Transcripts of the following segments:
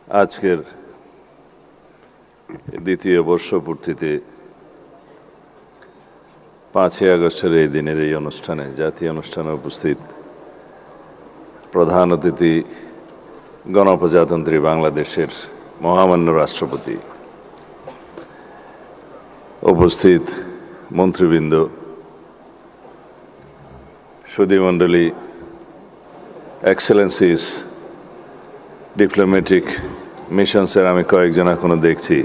আজকের দ্বিতীয় বর্ষপূর্তিতে 5ই আগস্টের এই দিনের এই অনুষ্ঠানে, জাতীয় অনুষ্ঠানে উপস্থিত প্রধান অতিথি গণপ্রজাতন্ত্রী বাংলাদেশের মহামান্য রাষ্ট্রপতি, উপস্থিত মন্ত্রীবৃন্দ, সুধীমণ্ডলী, এক্সেলেন্সিস, ডিপ্লোম্যাটিক মিশনসের আমি কয়েকজন এখনো দেখছি,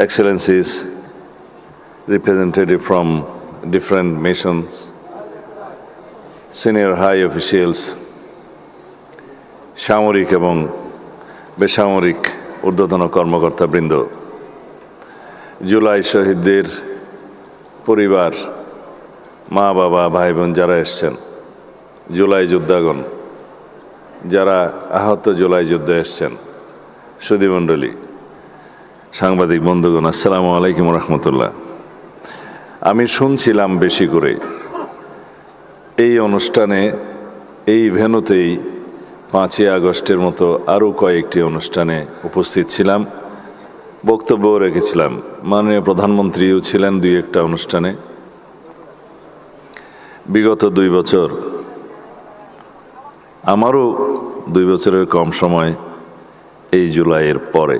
Excellency's, representative from different missions, senior high officials, সামরিক এবং বেসামরিক ঊর্ধ্বতন কর্মকর্তাবৃন্দ, জুলাই শহীদদের পরিবার, মা বাবা, ভাই বোন যারা এসছেন, জুলাই যোদ্ধাগণ যারা আহত জুলাই যুদ্ধে এসছেন, সুধীমণ্ডলী, সাংবাদিক বন্ধুগণ, আসসালামু আলাইকুম রহমতুল্লাহ। আমি শুনছিলাম বেশি করে এই অনুষ্ঠানে, এই ভেন্যুতেই 5ই আগস্টের মতো আরও কয়েকটি অনুষ্ঠানে উপস্থিত ছিলাম, বক্তব্যও রেখেছিলাম। মাননীয় প্রধানমন্ত্রীও ছিলেন 2-1টা অনুষ্ঠানে। বিগত 2 বছর, আমারও 2 বছরের কম সময় এই জুলাইয়ের পরে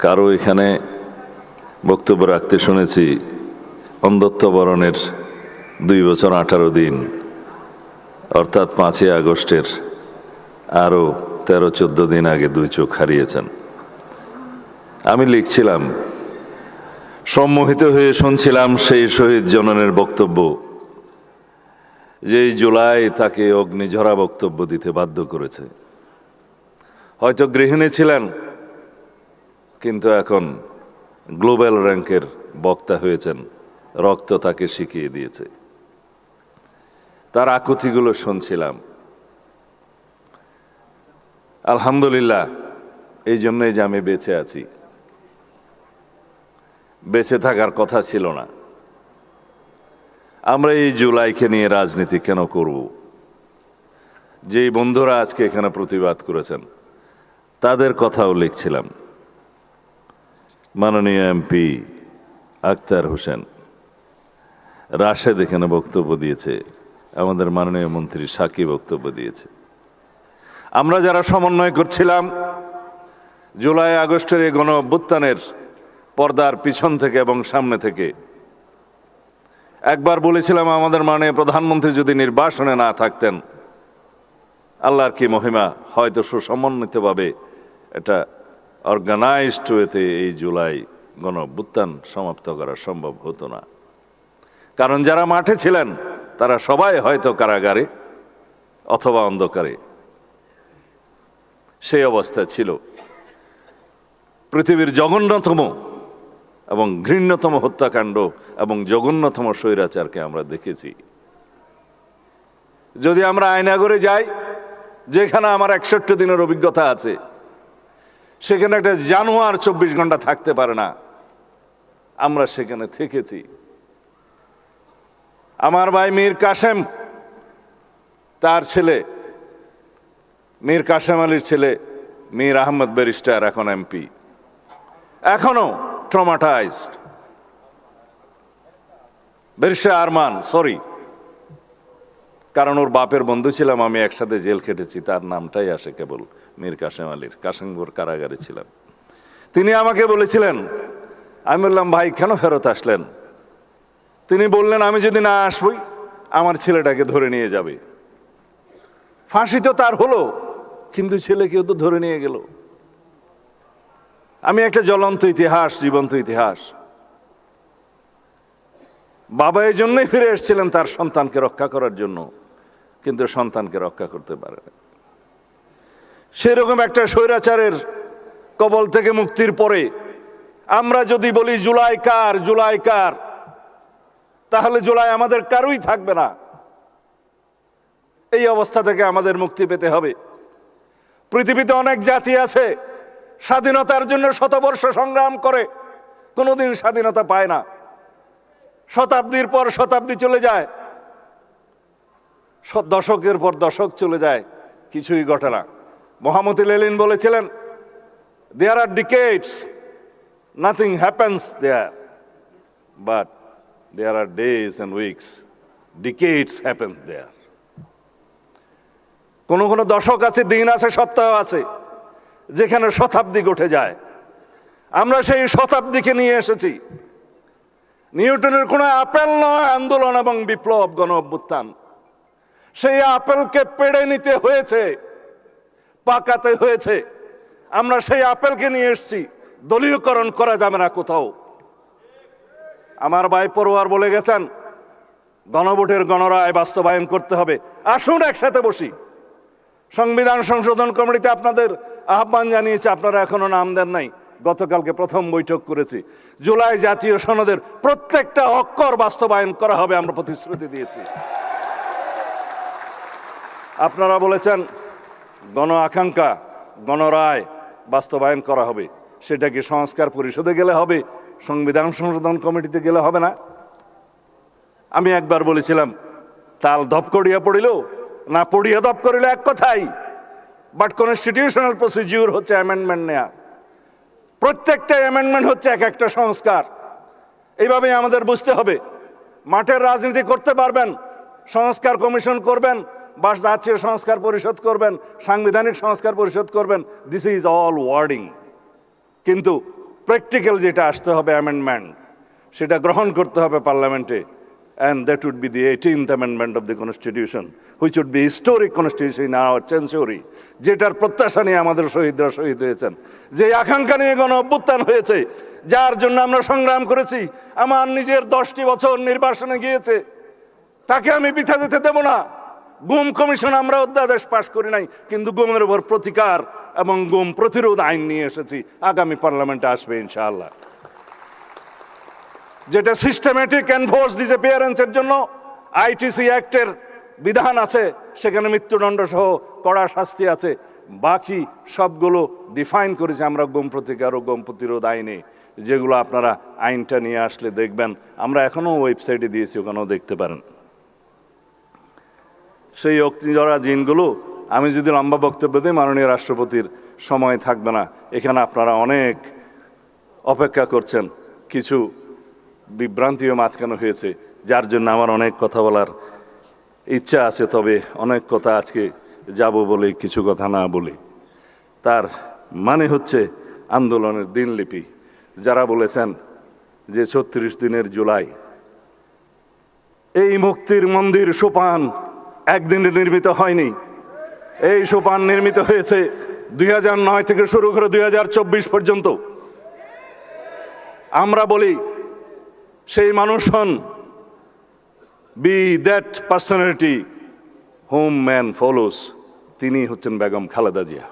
কারো এখানে বক্তব্য রাখতে শুনেছি অন্ধত্ব বরণের 2 বছর 18 দিন, অর্থাৎ 5ই আগস্টের আরও 13-14 দিন আগে 2 চোখ হারিয়েছেন। আমি লিখছিলাম, সম্মোহিত হয়ে শুনছিলাম সেই শহীদ জননের বক্তব্য, যে এই জুলাই তাকে অগ্নিঝরা বক্তব্য দিতে বাধ্য করেছে। হয়তো গৃহিণী ছিলেন, কিন্তু এখন গ্লোবাল র্যাঙ্কের বক্তা হয়েছেন। রক্ত তাকে শিখিয়ে দিয়েছে। তার আকুতিগুলো শুনছিলাম। আলহামদুলিল্লাহ, এই জন্যই যে আমি বেঁচে আছি। বেঁচে থাকার কথা ছিল না। আমরা এই জুলাইকে নিয়ে রাজনীতি কেন করব? যেই বন্ধুরা আজকে এখানে প্রতিবাদ করেছেন তাদের কথাও লিখছিলাম। মাননীয় এমপি আক্তার হোসেন, রাশেদ এখানে বক্তব্য দিয়েছে, আমাদের মাননীয় মন্ত্রী সাকি বক্তব্য দিয়েছে। আমরা যারা সমন্বয় করছিলাম জুলাই আগস্টের এই গণ অভ্যুত্থানের পর্দার পিছন থেকে এবং সামনে থেকে, একবার বলেছিলাম আমাদের মাননীয় প্রধানমন্ত্রী যদি নির্বাসনে না থাকতেন, আল্লাহর কি মহিমা, হয়তো সুসমন্বিতভাবে এটা অর্গানাইজড ওয়েতে এই জুলাই গণ অভ্যুত্থান সমাপ্ত করা সম্ভব হতো না। কারণ যারা মাঠে ছিলেন তারা সবাই হয়তো কারাগারে অথবা অন্ধকারে। সেই অবস্থা ছিল। পৃথিবীর জঘন্যতম এবং ঘৃণ্যতম হত্যাকাণ্ড এবং জঘন্যতম স্বৈরাচারকে আমরা দেখেছি। যদি আমরা আয়নাগরে যাই, যেখানে আমার 61 দিনের অভিজ্ঞতা আছে, সেখানে একটা জানোয়ার 24 ঘন্টা থাকতে পারে না। আমরা সেখানে থেকেছি। আমার ভাই মীর কাসেম, তার ছেলে মীর কাসেম আলীর ছেলে মীর আহমদ ব্যারিস্টার, এখন এমপি, এখনো ট্রমাটাইজড। ব্যারিস্টার আরমান, সরি, কারণ ওর বাপের বন্ধু ছিলাম আমি, একসাথে জেল খেটেছি, তার নামটাই আসে কেবল মীর কাসেম আলীর। কাশিমপুর কারাগারে ছিলাম। তিনি আমাকে বলেছিলেন, আমি বললাম ভাই কেন ফেরত আসলেন? তিনি বললেন, আমি যদি না আসবই আমার ছেলেটাকে ধরে নিয়ে যাবে। ফাঁসি তো তার হলো, কিন্তু ছেলেকেও তো ধরে নিয়ে গেল। আমি একটা জ্বলন্ত ইতিহাস, জীবন্ত ইতিহাস। বাবা এই জন্যই ফিরে এসেছিলেন তার সন্তানকে রক্ষা করার জন্য, কিন্তু সন্তানকে রক্ষা করতে পারে না। সেরকম একটা স্বৈরাচারের কবল থেকে মুক্তির পরে আমরা যদি বলি জুলাই কার, জুলাই কার, তাহলে জুলাই আমাদের কারোই থাকবে না। এই অবস্থা থেকে আমাদের মুক্তি পেতে হবে। পৃথিবীতে অনেক জাতি আছে স্বাধীনতার জন্য শতবর্ষ সংগ্রাম করে, কোনোদিন স্বাধীনতা পায় না। শতাব্দীর পর শতাব্দী চলে যায়, দশকের পর দশক চলে যায়, কিছুই ঘটে না। মোহাম্মদ লেনিন বলেছিলেন, there are decades, nothing happens there, but there are days and weeks, decades happen there. কোন কোন দশক আছে, দিন আছে, সপ্তাহ আছে, যেখানে শতাব্দী ঘটে যায়। আমরা সেই শতাব্দীকে নিয়ে এসেছি। নিউটনের কোনো আপেল নয় আন্দোলন এবং বিপ্লব, গণ অভ্যুত্থান। সেই আপেলকে পেড়ে নিতে হয়েছে, পাকাতে হয়েছে। আমরা সেই আপেলকে নিয়ে এসেছি, দলীয়করণ করা যাবে না কোথাও। আমার ভাই পড়ুয়ার বলে গেছেন, গণভোটের গণরায় বাস্তবায়ন করতে হবে। আসুন একসাথে বসি। সংবিধান সংশোধন কমিটিতে আপনাদের আহ্বান জানিয়েছে, আপনারা এখনো নাম দেন নাই। গতকালকে প্রথম বৈঠক করেছি। জুলাই জাতীয় সনদের প্রত্যেকটা অক্ষর বাস্তবায়ন করা হবে, আমরা প্রতিশ্রুতি দিয়েছি। আপনারা বলেছেন গণ আকাঙ্ক্ষা, গণরায় বাস্তবায়ন করা হবে। সেটা কি সংস্কার পরিষদে গেলে হবে, সংবিধান সংশোধন কমিটিতে গেলে হবে না? আমি একবার বলেছিলাম, তাল ধপ করিয়া পড়িল না পড়িয়া ধপ করিল এক কথাই, বাট কনস্টিটিউশনাল প্রসিডিউর হচ্ছে অ্যামেন্ডমেন্ট নেয়া। প্রত্যেকটা অ্যামেন্ডমেন্ট হচ্ছে এক একটা সংস্কার। এইভাবে আমাদের বুঝতে হবে। মাঠের রাজনীতি করতে পারবেন, সংস্কার কমিশন করবেন, বা জাতীয় সংস্কার পরিষদ করবেন, সাংবিধানিক সংস্কার পরিষদ করবেন, দিস ইজ অল ওয়ার্ডিং। কিন্তু প্র্যাকটিক্যাল যেটা আসতে হবে, অ্যামেন্ডমেন্ট, সেটা গ্রহণ করতে হবে পার্লামেন্টে। And that would be the 18th amendment of the constitution, which would be historic constitution in our century, যেটার প্রত্যাশা নিয়ে আমাদের শহীদরা শহীদ হয়েছেন, যে আকাঙ্ক্ষা নিয়ে গণ অভ্যুত্থান হয়েছে, যার জন্য আমরা সংগ্রাম করেছি। আমার নিজের 10টি বছর নির্বাসনে গিয়েছে, তাকে আমি বৃথা যেতে দেব না। গুম কমিশন আমরা অধ্যাদেশ পাশ করি নাই, কিন্তু গুমের উপর প্রতিকার এবং গুম প্রতিরোধ আইন নিয়ে এসেছি। আগামী পার্লামেন্টে আসবে ইনশাআল্লাহ। যেটা সিস্টেমেটিক এনফোর্স ডিসঅ্যাপিয়ারেন্সের জন্য আইটিসি অ্যাক্টের বিধান আছে, সেখানে মৃত্যুদণ্ড সহ কড়া শাস্তি আছে। বাকি সবগুলো ডিফাইন করেছে আমরা গুম প্রতিকার ও গুম প্রতিরোধ আইনে, যেগুলো আপনারা আইনটা নিয়ে আসলে দেখবেন। আমরা এখনো ওয়েবসাইটে দিয়েছি, ওখানেও দেখতে পারেন। সেই অগ্নিজরা জিনগুলো, আমি যদি লম্বা বক্তব্য দিই, মাননীয় রাষ্ট্রপতির সময় থাকবে না। এখানে আপনারা অনেক অপেক্ষা করছেন, কিছু বিভ্রান্তিও মাঝখানে হয়েছে, যার জন্য আমার অনেক কথা বলার ইচ্ছা আছে। তবে অনেক কথা আজকে যাব বলে কিছু কথা না বলি। তার মানে হচ্ছে আন্দোলনের দিনলিপি। যারা বলেছেন যে 36 দিনের জুলাই, এই মুক্তির মন্দির সোপান একদিনে নির্মিত হয়নি। এই সোপান নির্মিত হয়েছে 2009 থেকে শুরু করে 2024 পর্যন্ত। আমরা বলি, সেই মানুষ হন, be that personality home man follows, তিনি হচ্ছেন বেগম খালেদা জিয়া।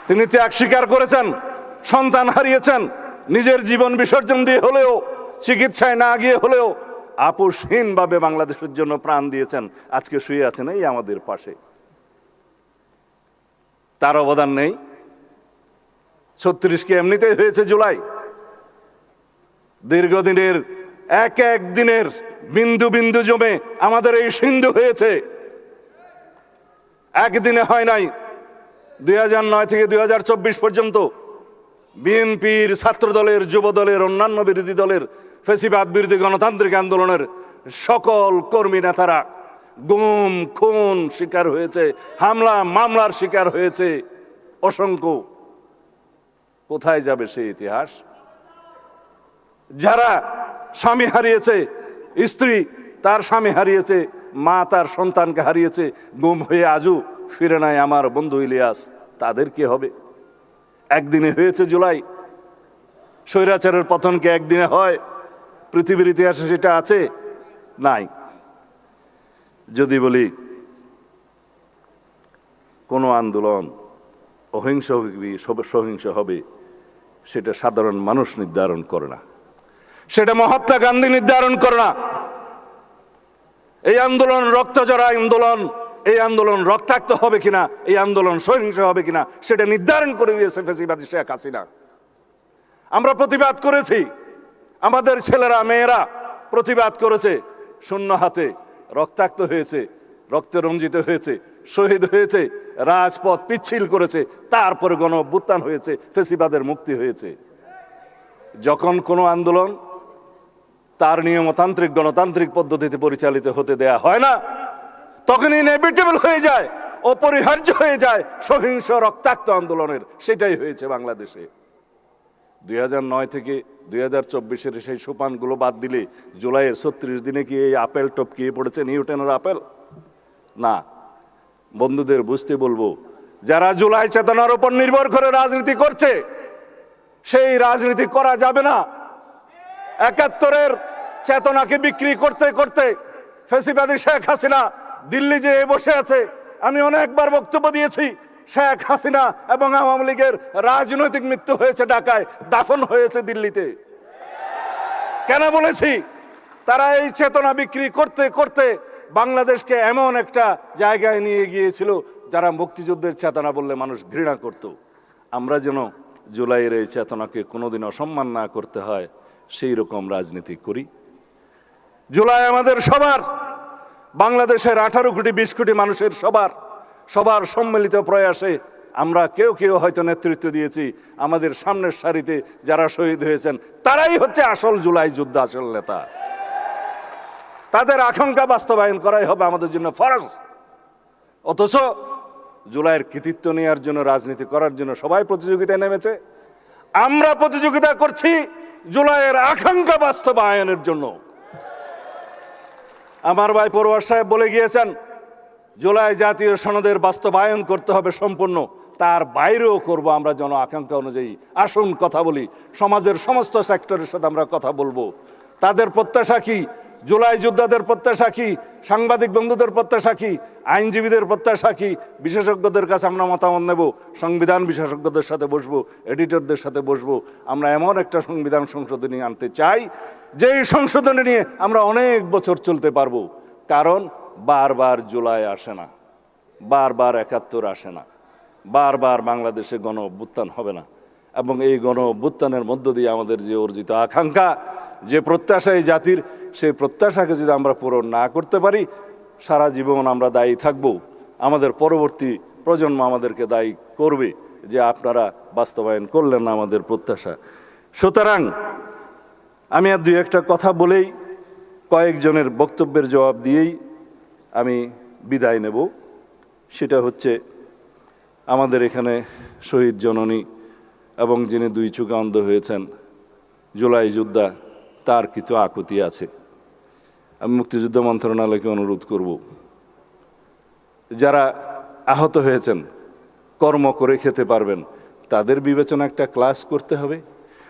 তিনি ত্যাগ স্বীকার করেছেন, সন্তান হারিয়েছেন, নিজের জীবন বিসর্জন দিয়ে হলেও, চিকিৎসায় না গিয়ে হলেও আপোষহীনভাবে বাংলাদেশের জন্য প্রাণ দিয়েছেন। আজকে শুয়ে আছেন এই আমাদের পাশে। তার অবদান নেই? 36 কি এমনিতেই হয়েছে জুলাই? দীর্ঘদিনের এক এক দিনের বিন্দু বিন্দু জমে আমাদের এই সিন্ধু হয়েছে, একদিনে হয় নাই। 2009 থেকে 2024 পর্যন্ত বিএনপির, ছাত্র দলের, যুব দলের, অন্যান্য বিরোধী দলের, ফ্যাসিবাদ বিরোধী গণতান্ত্রিক আন্দোলনের সকল কর্মী নেতারা গুম খুন শিকার হয়েছে, হামলা মামলার শিকার হয়েছে অসংখ্য। কোথায় যাবে সেই ইতিহাস? যারা স্বামী হারিয়েছে, স্ত্রী তার স্বামী হারিয়েছে, মা তার সন্তানকে হারিয়েছে, গুম হয়ে আজও ফিরে নাই আমার বন্ধু ইলিয়াস, তাদের কি হবে? একদিনে হয়েছে জুলাই। স্বৈরাচারের পতনকে একদিনে হয়? পৃথিবীর ইতিহাসে সেটা আছে? নাই। যদি বলি কোনো আন্দোলন অহিংস হবে সহিংস হবে, সেটা সাধারণ মানুষ নির্ধারণ করে না, সেটা মহাত্মা গান্ধী নির্ধারণ করে না। এই আন্দোলন রক্তজরা আন্দোলন, এই আন্দোলন রক্তাক্ত হবে কিনা, এই আন্দোলন সহিংস হবে কিনা, সেটা নির্ধারণ করে দিয়েছে ফ্যাসিবাদী শেখ হাসিনা। আমরা প্রতিবাদ করেছি, আমাদের ছেলেরা মেয়েরা প্রতিবাদ করেছে, শূন্য হাতে রক্তাক্ত হয়েছে। রক্তে রঞ্জিত হয়েছে, শহীদ হয়েছে, রাজপথ পিচ্ছিল করেছে, তারপরে গণ অভ্যুত্থান হয়েছে, ফেসিবাদের মুক্তি হয়েছে। যখন কোনো আন্দোলন তার নিয়মতান্ত্রিক গণতান্ত্রিক পদ্ধতিতে পরিচালিত হতে দেয়া হয় না, তখন ইনএভিটেবল হয়ে যায়, অপরিহার্য হয়ে যায় সহিংস রক্তাক্ত আন্দোলনের। সেটাই হয়েছে বাংলাদেশে। 2009 থেকে 2024-এর সেই সোপানগুলো বাদ দিলে জুলাইয়ের 36 দিনে কি এই আপেল টপকিয়ে পড়েছে নিউটনের আপেল? না। বন্ধুদের বুঝতে বলবো, যারা জুলাই চেতনার উপর নির্ভর করে রাজনীতি করছে, সেই রাজনীতি করা যাবে না। 71-এর চেতনাকে বিক্রি করতে করতে ফ্যাসিবাদী শেখ হাসিনা দিল্লি যে বসে আছে। আমি অনেকবার বক্তব্য দিয়েছি, শেখ হাসিনা এবং আওয়ামী লীগের রাজনৈতিক মৃত্যু হয়েছে ঢাকায়, দাফন হয়েছে দিল্লিতে। কেন বলেছি? তারা এই চেতনা বিক্রি করতে করতে বাংলাদেশকে এমন একটা জায়গায় নিয়ে গিয়েছিল যারা মুক্তিযুদ্ধের চেতনা বললে মানুষ ঘৃণা করত। আমরা যেন জুলাইয়ের এই চেতনাকে কোনোদিন অসম্মান না করতে হয় সেই রকম রাজনীতি করি। জুলাই আমাদের সবার, বাংলাদেশের 18 কোটি 20 কোটি মানুষের সবার সম্মিলিত প্রয়াসে আমরা কেউ কেউ হয়তো নেতৃত্ব দিয়েছি। আমাদের সামনের সারিতে যারা শহীদ হয়েছেন তারাই হচ্ছে আসল জুলাই যুদ্ধ, আসল নেতা। তাদের আকাঙ্ক্ষা বাস্তবায়ন করাই হবে আমাদের জন্য ফরজ। অথচ জুলাইয়ের কৃতিত্ব নেওয়ার জন্য, রাজনীতি করার জন্য সবাই প্রতিযোগিতায় নেমেছে। আমরা প্রতিযোগিতা করছি জুলাইয়ের আকাঙ্ক্ষা বাস্তবায়নের জন্য। আমার ভাই পরোয়ার সাহেব বলে গিয়েছেন, জুলাই জাতীয় সনদের বাস্তবায়ন করতে হবে সম্পূর্ণ, তার বাইরেও করব আমরা জন আকাঙ্ক্ষা অনুযায়ী। আসুন কথা বলি, সমাজের সমস্ত সেক্টরের সাথে আমরা কথা বলবো। তাদের প্রত্যাশা কি, জুলাই যোদ্ধাদের প্রত্যাশা কি, সাংবাদিক বন্ধুদের প্রত্যাশা কি, আইনজীবীদের প্রত্যাশা কি, বিশেষজ্ঞদের কাছে আমরা মতামত নেব, সংবিধান বিশেষজ্ঞদের সাথে বসবো, এডিটরদের সাথে বসবো। আমরা এমন একটা সংবিধান সংশোধনী আনতে চাই যেই সংশোধনী নিয়ে আমরা অনেক বছর চলতে পারবো। কারণ বারবার জুলাই আসে না, বারবার 71 আসে না, বারবার বাংলাদেশে গণ অভ্যুত্থান হবে না। এবং এই গণ অভ্যুত্থানের মধ্য দিয়ে আমাদের যে অর্জিত আকাঙ্ক্ষা, যে প্রত্যাশা এই জাতির, সেই প্রত্যাশাকে যদি আমরা পূরণ না করতে পারি, সারা জীবন আমরা দায়ী থাকব। আমাদের পরবর্তী প্রজন্ম আমাদেরকে দায়ী করবে যে আপনারা বাস্তবায়ন করলেন না আমাদের প্রত্যাশা। সুতরাং আমি আর দুই একটা কথা বলেই, কয়েকজনের বক্তব্যের জবাব দিয়েই আমি বিদায় নেব। সেটা হচ্ছে, আমাদের এখানে শহীদ জননী এবং যিনি 2 চোখে অন্ধ হয়েছেন, জুলাই যোদ্ধা, তার কিছু আকুতি আছে। আমি মুক্তিযুদ্ধ মন্ত্রণালয়কে অনুরোধ করব, যারা আহত হয়েছেন, কর্ম করে খেতে পারবেন, তাদের বিবেচনা একটা ক্লাস করতে হবে।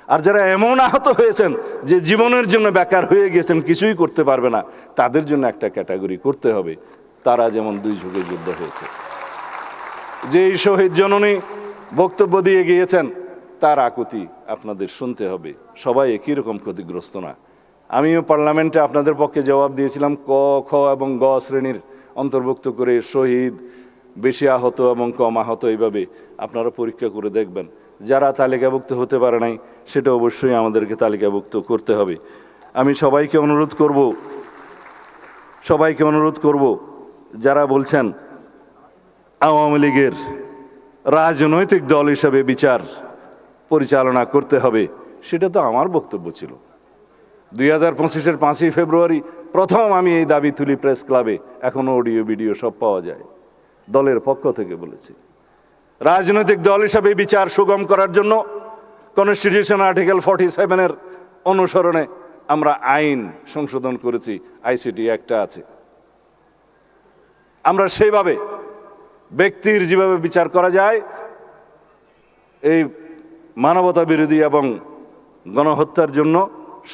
আর যারা এমন আহত হয়েছেন যে জীবনের জন্য বেকার হয়ে গেছেন, কিছুই করতে পারবে না, তাদের জন্য একটা ক্যাটাগরি করতে হবে। তারা যেমন 2 যুগে যুদ্ধ হয়েছে। যেই শহীদ জননী বক্তব্য দিয়ে গিয়েছেন, তার আকুতি আপনাদের শুনতে হবে। সবাই একই রকম ক্ষতিগ্রস্ত না। আমিও পার্লামেন্টে আপনাদের পক্ষে জবাব দিয়েছিলাম, ক, খ এবং গ শ্রেণীর অন্তর্ভুক্ত করে শহীদ, বেশি আহত এবং কম আহত, এইভাবে আপনারা পরীক্ষা করে দেখবেন। যারা তালিকাভুক্ত হতে পারে নাই, সেটা অবশ্যই আমাদেরকে তালিকাভুক্ত করতে হবে। আমি সবাইকে অনুরোধ করব, যারা বলছেন আওয়ামী লীগের রাজনৈতিক দল হিসাবে বিচার পরিচালনা করতে হবে, সেটা তো আমার বক্তব্য ছিল। 2025-এর 5ই ফেব্রুয়ারি প্রথম আমি এই দাবি তুলি প্রেস ক্লাবে, এখনো অডিও ভিডিও সব পাওয়া যায়। দলের পক্ষ থেকে বলেছি, রাজনৈতিক দল হিসাবে বিচার সুগম করার জন্য কনস্টিটিউশন আর্টিকেল 47-এর অনুসরণে আমরা আইন সংশোধন করেছি, আইসিটি একটা আছে। আমরা সেইভাবে ব্যক্তির যেভাবে বিচার করা যায়, এই মানবতা বিরোধী এবং গণহত্যার জন্য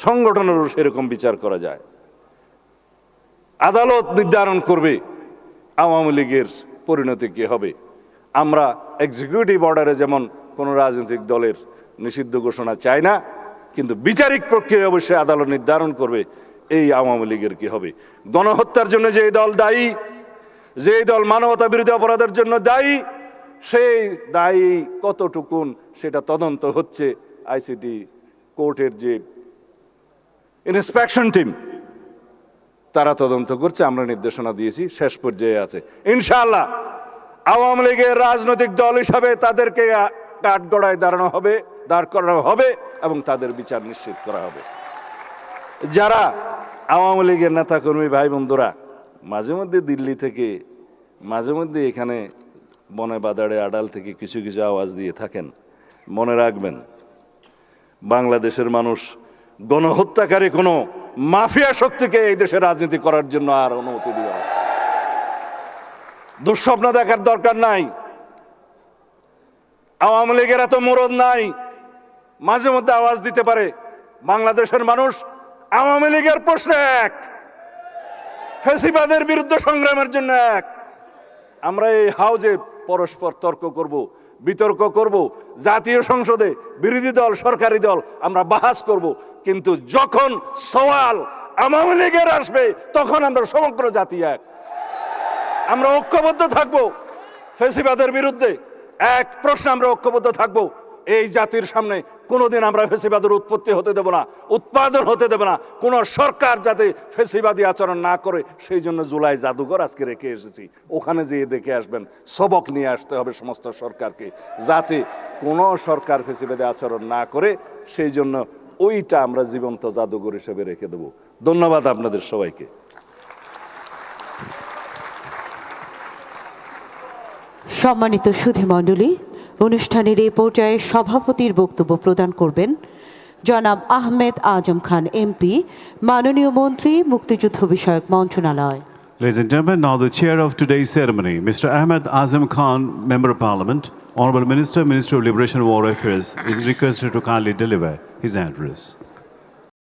সংগঠনেরও সেরকম বিচার করা যায়। আদালত নির্ধারণ করবে আওয়ামী লীগের পরিণতি কী হবে। আমরা এক্সিকিউটিভ অর্ডারে যেমন কোনো রাজনৈতিক দলের নিষিদ্ধ ঘোষণা চাই না, কিন্তু বিচারিক প্রক্রিয়া অবশ্যই আদালত নির্ধারণ করবে এই আওয়ামী লীগের কী হবে। গণহত্যার জন্য যেই দল দায়ী, যেই দল মানবতা বিরোধী অপরাধের জন্য দায়ী, সেই দায়ী কতটুকুন সেটা তদন্ত হচ্ছে। আইসিটি কোর্টের যে ইন্সপেকশন টিম, তারা তদন্ত করছে, আমরা নির্দেশনা দিয়েছি, শেষ পর্যায়ে আছে। ইনশাআল্লাহ আওয়ামী লীগের রাজনৈতিক দল হিসাবে তাদেরকে কাঠগড়ায় দাঁড় করানো হবে এবং তাদের বিচার নিশ্চিত করা হবে। যারা আওয়ামী লীগের নেতাকর্মী ভাই বন্ধুরা মাঝে মধ্যে দিল্লি থেকে, মাঝে মধ্যে এখানে বনে বাদাড়ে আড়াল থেকে কিছু কিছু আওয়াজ দিয়ে থাকেন, মনে রাখবেন বাংলাদেশের মানুষ গণহত্যাকারী কোনো মাফিয়া শক্তিকে এই দেশে রাজনীতি করার জন্য আর অনুমতি দিবে না। দুঃস্বপ্ন দেখার দরকার নাই। আওয়ামী লীগের এত মুরদ নাই, মাঝে মধ্যে আওয়াজ দিতে পারে। বাংলাদেশের মানুষ আওয়ামী লীগের প্রশ্নে এক, ফ্যাসিবাদের বিরুদ্ধে সংগ্রামের জন্য এক। আমরা এই হাউজে পরস্পর তর্ক করব, বিতর্ক করব, জাতীয় সংসদে বিরোধী দল সরকারি দল আমরা বাহাস করব, কিন্তু যখন সওয়াল আওয়ামী লীগের আসবে তখন আমরা সমগ্র জাতি এক। আমরা ঐক্যবদ্ধ থাকব ফ্যাসিবাদের বিরুদ্ধে, এক প্রশ্নে আমরা ঐক্যবদ্ধ থাকব। এই জাতির সামনে কোনোদিন আমরা ফ্যাসিবাদের উৎপত্তি হতে দেব না, উৎপাদন হতে দেব না। কোন সরকার যাতে ফ্যাসিবাদী আচরণ না করে সেই জন্য জুলাই জাদুঘর আজকে রেখে এসেছি। ওখানে যেয়ে দেখে আসবেন, সবক নিয়ে আসতে হবে সমস্ত সরকারকে, যাতে কোনো সরকার ফ্যাসিবাদী আচরণ না করে। সেই জন্য ওইটা আমরা জীবন্ত জাদুঘর হিসেবে রেখে দেব। ধন্যবাদ আপনাদের সবাইকে। সম্মানিত সুধীমণ্ডলী, অনুষ্ঠানের এই পর্যায়ে সভাপতির বক্তব্য প্রদান করবেন জনাব আহমেদ আজম খান এমপি, মাননীয় মন্ত্রী, মুক্তিযুদ্ধ বিষয়ক মন্ত্রণালয়। Ladies and gentlemen, now the chair of today's ceremony, Mr. Ahmed Azam Khan, Member of Parliament, Honorable Minister, Minister of Liberation and War Affairs, is requested to kindly deliver his address.